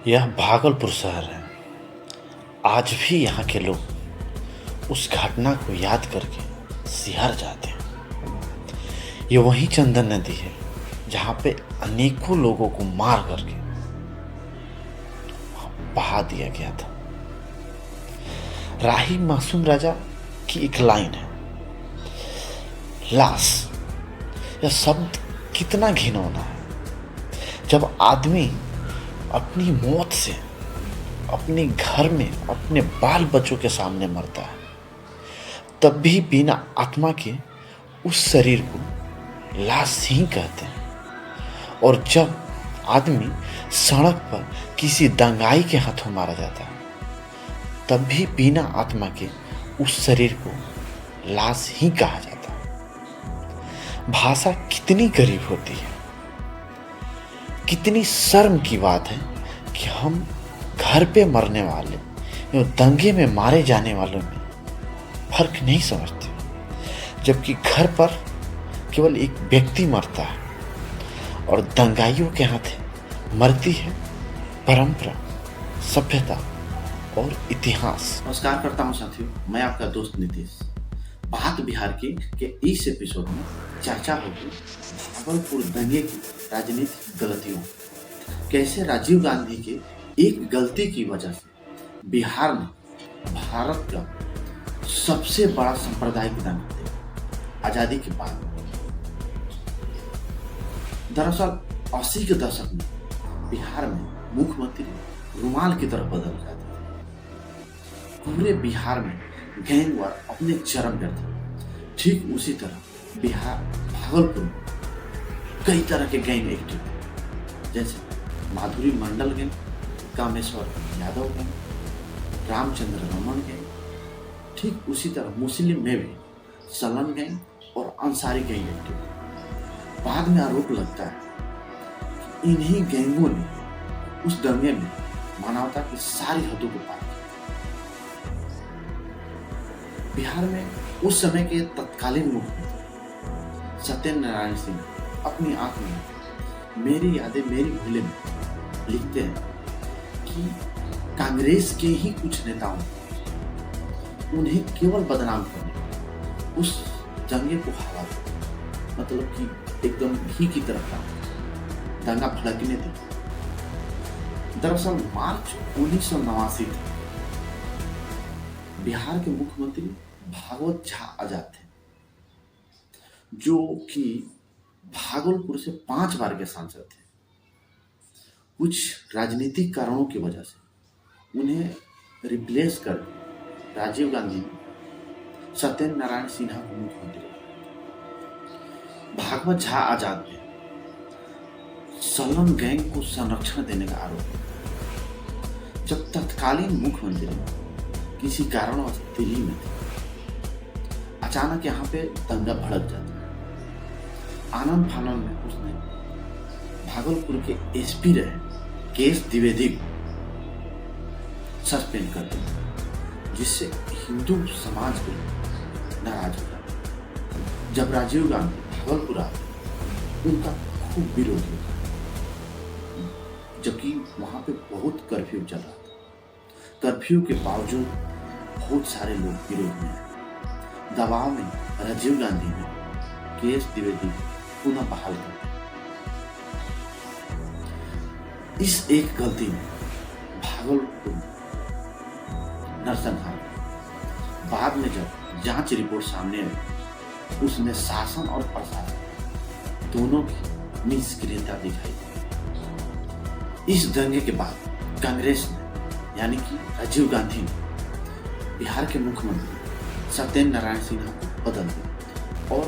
यह भागलपुर शहर है। आज भी यहाँ के लोग उस घटना को याद करके सिहर जाते हैं। ये वही चंदन नदी है जहाँ पे अनेकों लोगों को मार करके बहा दिया गया था। राही मासूम राजा की एक लाइन है, लाश। यह शब्द कितना घिनौना है। जब आदमी अपनी मौत से अपने घर में अपने बाल बच्चों के सामने मरता है, तब भी बिना आत्मा के उस शरीर को लाश ही कहते हैं। और जब आदमी सड़क पर किसी दंगाई के हाथों मारा जाता है, तब भी बिना आत्मा के उस शरीर को लाश ही कहा जाता है। भाषा कितनी गरीब होती है। कितनी शर्म की बात है कि हम घर पे मरने वाले या दंगे में मारे जाने वालों में फर्क नहीं समझते, जबकि घर पर केवल एक व्यक्ति मरता है और दंगाइयों के हाथ मरती है परंपरा, सभ्यता और इतिहास। नमस्कार करता हूं साथियों, मैं आपका दोस्त नीतीश। बात बिहार के इस एपिसोड में चर्चा होगी भागलपुर दंगे की राजनीतिक गलतियों। कैसे राजीव गांधी के एक गलती की वजह से बिहार ने भारत का सबसे बड़ा सांप्रदायिक दंगा देखा आजादी के बाद। दरअसल 80 के दशक में बिहार में मुख्यमंत्री रुमाल की तरफ बदल जाते थे। पूरे बिहार में गैंग वार अपने चरम पर था। ठीक उसी तरह बिहार भागलपुर में कई तरह के गैंग एक्टिव हैं, जैसे Madhuri Mandal gang, Kameshwar Yadav gang, Ramchandra Raman gang. ठीक उसी तरह मुस्लिम में भी सलन गैंग और अंसारी गैंग एक्टिव है। बाद में आरोप लगता है कि इन्हीं गैंगों ने उस दंगे में मानवता की सारी हदों को पार किया। बिहार में उस समय के तत्कालीन मुख्यमंत्री सत्यनारायण सिंह अपनी आंख में मेरी यादें मेरी भूले में लिखते हैं कि कांग्रेस के ही कुछ नेताओं उन्हें केवल बदनाम करने उस दंगे को हवा दे, मतलब कि एकदम घी की तरफ दंगा भड़कने दी। दरअसल मार्च 1989 था। बिहार के मुख्यमंत्री भागवत झा आजाद थे, जो कि भागलपुर से 5 बार के सांसद थे। कुछ राजनीतिक कारणों की वजह से उन्हें रिप्लेस कर राजीव गांधी ने सत्यनारायण सिन्हा को मुख्यमंत्री। भागवत झा आजाद ने सलन गैंग को संरक्षण देने का आरोप है। जब तत्कालीन मुख्यमंत्री किसी कारणवश दिल्ली में थे, अचानक यहाँ पे दंगा भड़क जाता है। आनंद फानन में उसने भागलपुर के एसपी रहे केस द्विवेदी को सस्पेंड कर दिया, जिससे हिंदू समाज भी नाराज हो गया। जब राजीव गांधी भागलपुर आए, उनका खूब विरोध हुआ, जबकि वहां पे बहुत कर्फ्यू चल रहा था। कर्फ्यू के बावजूद बहुत सारे लोग विरोध में आए। दबाव में राजीव गांधी ने केस द्विवेदी पुनः बहाल कर दिया। इस एक गलती में भागलपुर नरसंहार। बाद में जब जांच रिपोर्ट सामने आई, उसमें शासन और प्रशासन दोनों की निष्क्रियता दिखाई दी। इस दंगे के बाद कांग्रेस ने, यानी कि राजीव गांधी ने बिहार के मुख्यमंत्री सत्यनारायण सिन्हा को बदल दिया और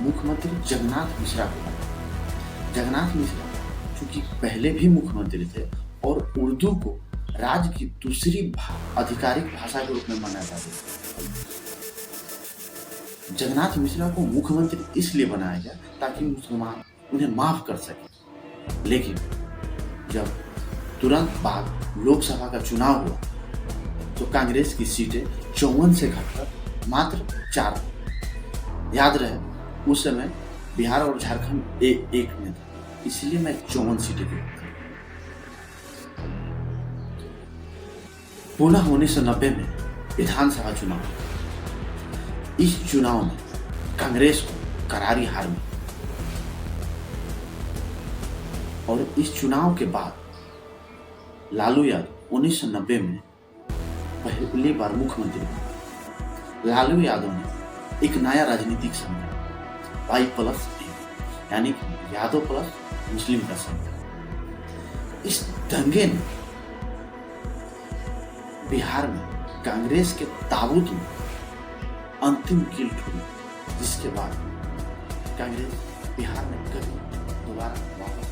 मुख्यमंत्री जगन्नाथ मिश्रा को बनाया। जगन्नाथ मिश्रा चूंकि पहले भी मुख्यमंत्री थे और उर्दू को राज्य की दूसरी आधिकारिक भाषा के रूप में माना जाता है। जगन्नाथ मिश्रा को मुख्यमंत्री इसलिए बनाया गया ताकि मुसलमान उन्हें माफ कर सके। लेकिन जब तुरंत बाद लोकसभा का चुनाव हुआ, तो कांग्रेस की सीटें 54 से घटकर मात्र 4। याद रहे उस समय बिहार और झारखंड एक में था, इसलिए मैं 54 सीटें की बात कर रहा हूं। पुनः 1990 में विधानसभा चुनाव हुआ। इस चुनाव में कांग्रेस को करारी हार मिली और इस चुनाव के बाद लालू यादव 1990 में पहली बार मुख्यमंत्री बने। लालू यादव ने एक नया राजनीतिक संगठन Y+A यानी कि यादव प्लस मुस्लिम का संगठन, इस दंगे ने बिहार में कांग्रेस के ताबूत में अंतिम कील ठोकी, जिसके बाद कांग्रेस बिहार में कभी दोबारा वापस